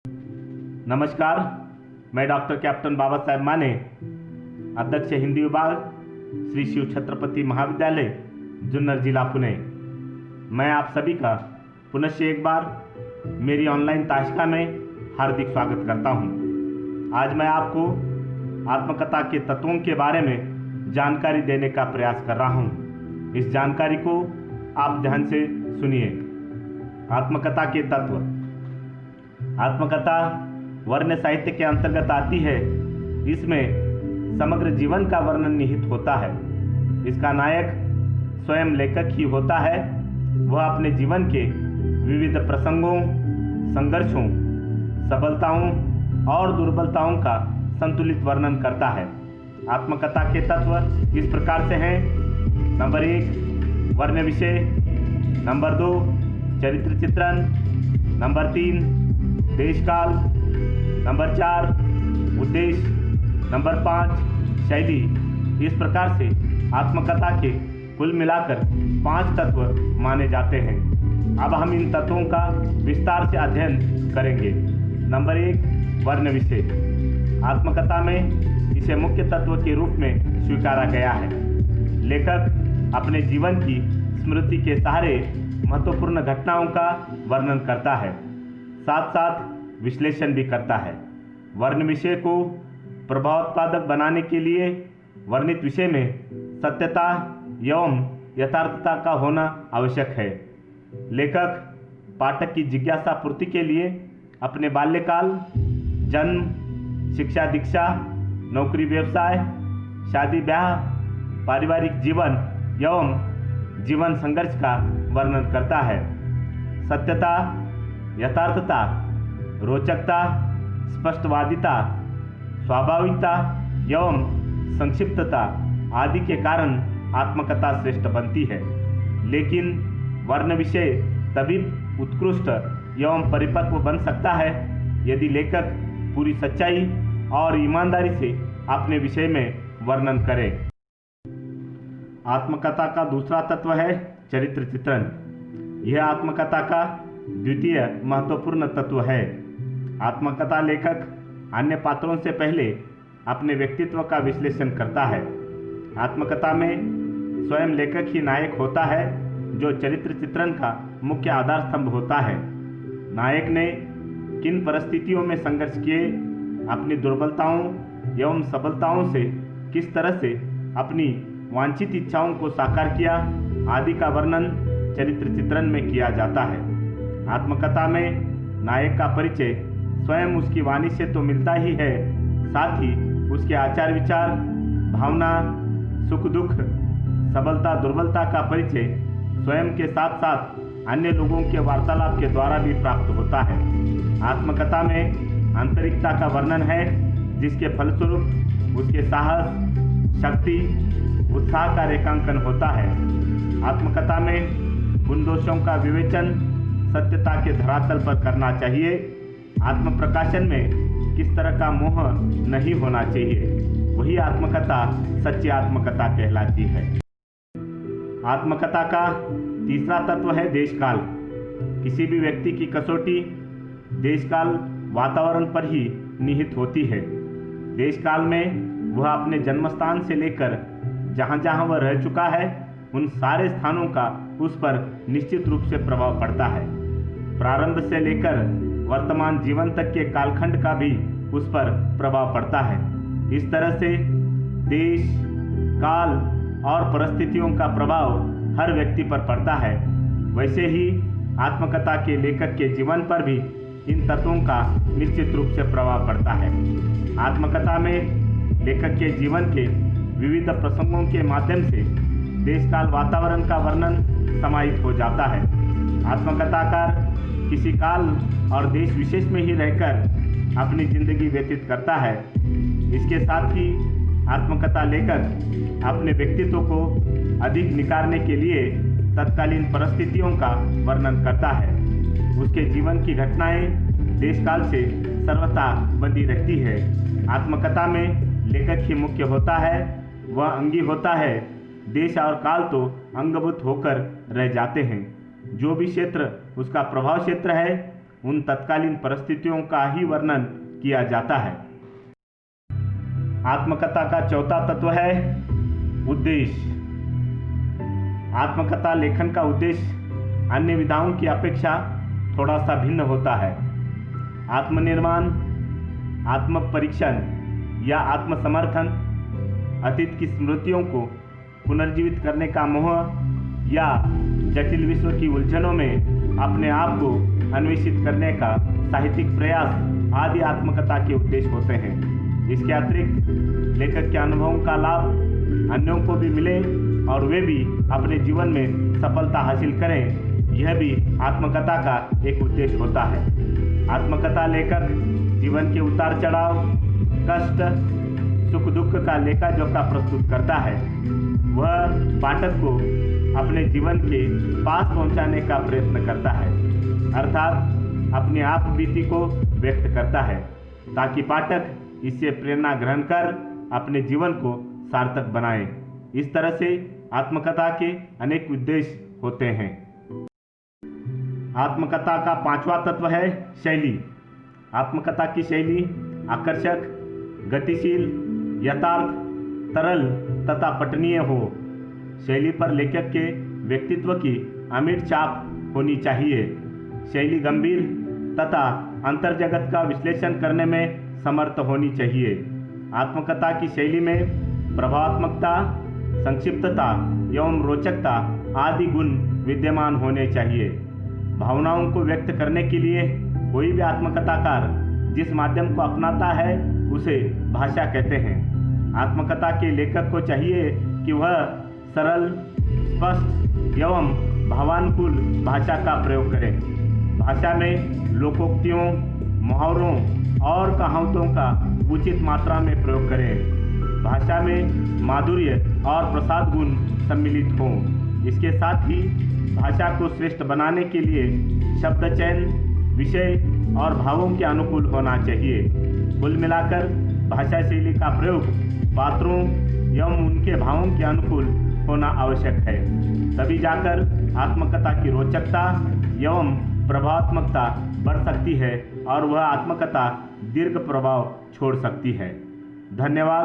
नमस्कार, मैं doctor captain Baba Saheb माने, अध्यक्ष हिंदी विभाग, श्री शिव छत्रपति महाविद्यालय, जुन्नर जिला पुणे। मैं आप सभी का पुनः एक बार मेरी ऑनलाइन ताशिका में हार्दिक स्वागत करता हूं। आज मैं आपको आत्मकथा के तत्वों के बारे में जानकारी देने का प्रयास कर रहा हूं। इस जानकारी को आप ध्यान से सुनिए। आत्मकथा के तत्व। आत्मकथा वर्ण साहित्य के अंतर्गत आती है। इसमें समग्र जीवन का वर्णन निहित होता है। इसका नायक स्वयं लेखक ही होता है। वह अपने जीवन के विविध प्रसंगों, संघर्षों, सफलताओं और दुर्बलताओं का संतुलित वर्णन करता है। आत्मकथा के तत्व इस प्रकार से हैं। नंबर 1, वर्ण विषय। नंबर 2, चरित्र चित्रण। नंबर 3, देशकाल। नंबर 4, उद्देश्य। नंबर 5, शैली। इस प्रकार से आत्मकथा के कुल मिलाकर 5 तत्व माने जाते हैं। अब हम इन तत्वों का विस्तार से अध्ययन करेंगे। नंबर 1, वर्ण विषय। आत्मकथा में इसे मुख्य तत्व के रूप में स्वीकारा गया है। लेखक अपने जीवन की स्मृति के सहारे महत्वपूर्ण घटनाओं का वर्णन करता है, साथ साथ विश्लेषण भी करता है। वर्ण विषय को प्रभावोत्पादक बनाने के लिए वर्णित विषय में सत्यता एवं यथार्थता का होना आवश्यक है। लेखक पाठक की जिज्ञासा पूर्ति के लिए अपने बाल्यकाल, जन्म, शिक्षा दीक्षा, नौकरी व्यवसाय, शादी ब्याह, पारिवारिक जीवन एवं जीवन संघर्ष का वर्णन करता है। सत्यता, यथार्थता, रोचकता, स्पष्टवादिता, स्वाभाविकता एवं संक्षिप्तता आदि के कारण आत्मकथा श्रेष्ठ बनती है। लेकिन वर्ण विषय तभी उत्कृष्ट एवं परिपक्व बन सकता है यदि लेखक पूरी सच्चाई और ईमानदारी से अपने विषय में वर्णन करे। आत्मकथा का दूसरा तत्व है चरित्र चित्रण। यह आत्मकथा का द्वितीय महत्वपूर्ण तत्व है। आत्मकथा लेखक अन्य पात्रों से पहले अपने व्यक्तित्व का विश्लेषण करता है। आत्मकथा में स्वयं लेखक ही नायक होता है, जो चरित्र चित्रण का मुख्य आधार स्तंभ होता है। नायक ने किन परिस्थितियों में संघर्ष किए, अपनी दुर्बलताओं एवं सफलताओं से किस तरह से अपनी वांछित इच्छाओं को साकार किया आदि का वर्णन चरित्र चित्रण में किया जाता है। आत्मकथा में नायक का परिचय स्वयं उसकी वाणी से तो मिलता ही है, साथ ही उसके आचार विचार, भावना, सुख दुख, सबलता दुर्बलता का परिचय स्वयं के साथ साथ अन्य लोगों के वार्तालाप के द्वारा भी प्राप्त होता है। आत्मकथा में आंतरिकता का वर्णन है, जिसके फलस्वरूप उसके साहस, शक्ति, उत्साह का रेखांकन होता है। आत्मकथा में गुण दोषों का विवेचन सत्यता के धरातल पर करना चाहिए। आत्म प्रकाशन में किस तरह का मोह नहीं होना चाहिए, वही आत्मकथा सच्ची आत्मकथा कहलाती है। आत्मकथा का तीसरा तत्व है देशकाल। किसी भी व्यक्ति की कसौटी देशकाल वातावरण पर ही निहित होती है। देशकाल में वह अपने जन्मस्थान से लेकर जहाँ जहाँ वह रह चुका है, उन सारे स्थानों का उस पर निश्चित रूप से प्रभाव पड़ता है। प्रारंभ से लेकर वर्तमान जीवन तक के कालखंड का भी उस पर प्रभाव पड़ता है। इस तरह से देश, काल और परिस्थितियों का प्रभाव हर व्यक्ति पर पड़ता है। वैसे ही आत्मकथा के लेखक के जीवन पर भी इन तत्वों का निश्चित रूप से प्रभाव पड़ता है। आत्मकथा में लेखक के जीवन के विविध प्रसंगों के माध्यम से देशकाल वातावरण का वर्णन समाहित हो जाता है। आत्मकथाकार किसी काल और देश विशेष में ही रहकर अपनी जिंदगी व्यतीत करता है। इसके साथ ही आत्मकथा लेखक अपने व्यक्तित्व को अधिक निखारने के लिए तत्कालीन परिस्थितियों का वर्णन करता है। उसके जीवन की घटनाएं देशकाल से सर्वथा बंधी रहती है। आत्मकथा में लेखक ही मुख्य होता है, वह अंगी होता है। देश और काल तो अंगभूत होकर रह जाते हैं। जो भी क्षेत्र उसका प्रभाव क्षेत्र है, उन तत्कालीन परिस्थितियों का ही वर्णन किया जाता है। आत्मकथा का चौथा तत्व है उद्देश्य। आत्मकथा लेखन का उद्देश्य अन्य विधाओं की अपेक्षा थोड़ा सा भिन्न होता है। आत्मनिर्माण, आत्मपरीक्षण या आत्मसमर्थन, अतीत की स्मृतियों को पुनर्जीवित करने का मोह या जटिल विश्व की उलझनों में अपने आप को अन्वेषित करने का साहित्यिक प्रयास आदि आत्मकथा के उद्देश्य होते हैं। इसके अतिरिक्त लेखक के अनुभवों का लाभ अन्यों को भी मिले और वे भी अपने जीवन में सफलता हासिल करें, यह भी आत्मकथा का एक उद्देश्य होता है। आत्मकथा लेखक जीवन के उतार चढ़ाव, कष्ट, सुख दुख का लेखा जोखा प्रस्तुत करता है। वह पाठक को अपने जीवन के पास पहुंचाने का प्रयत्न करता है, अर्थात अपनी आप बीती को व्यक्त करता है, ताकि पाठक इससे प्रेरणा ग्रहण कर अपने जीवन को सार्थक बनाए। इस तरह से आत्मकथा के अनेक उद्देश्य होते हैं। आत्मकथा का पांचवा तत्व है शैली। आत्मकथा की शैली आकर्षक, गतिशील, यथार्थ, तरल तथा पठनीय हो। शैली पर लेखक के व्यक्तित्व की अमिट छाप होनी चाहिए। शैली गंभीर तथा अंतर्जगत का विश्लेषण करने में समर्थ होनी चाहिए। आत्मकथा की शैली में प्रभावात्मकता, संक्षिप्तता एवं रोचकता आदि गुण विद्यमान होने चाहिए। भावनाओं को व्यक्त करने के लिए कोई भी आत्मकथाकार जिस माध्यम को अपनाता है उसे भाषा कहते हैं। आत्मकथा के लेखक को चाहिए कि वह सरल, स्पष्ट एवं भावानुकूल भाषा का प्रयोग करें। भाषा में लोकोक्तियों, मुहावरों और कहावतों का उचित मात्रा में प्रयोग करें। भाषा में माधुर्य और प्रसाद गुण सम्मिलित हों। इसके साथ ही भाषा को श्रेष्ठ बनाने के लिए शब्द चयन विषय और भावों के अनुकूल होना चाहिए। कुल मिलाकर भाषा शैली का प्रयोग पात्रों एवं उनके भावों के अनुकूल होना आवश्यक है। तभी जाकर आत्मकथा की रोचकता एवं प्रभावात्मकता बढ़ सकती है और वह आत्मकथा दीर्घ प्रभाव छोड़ सकती है। धन्यवाद।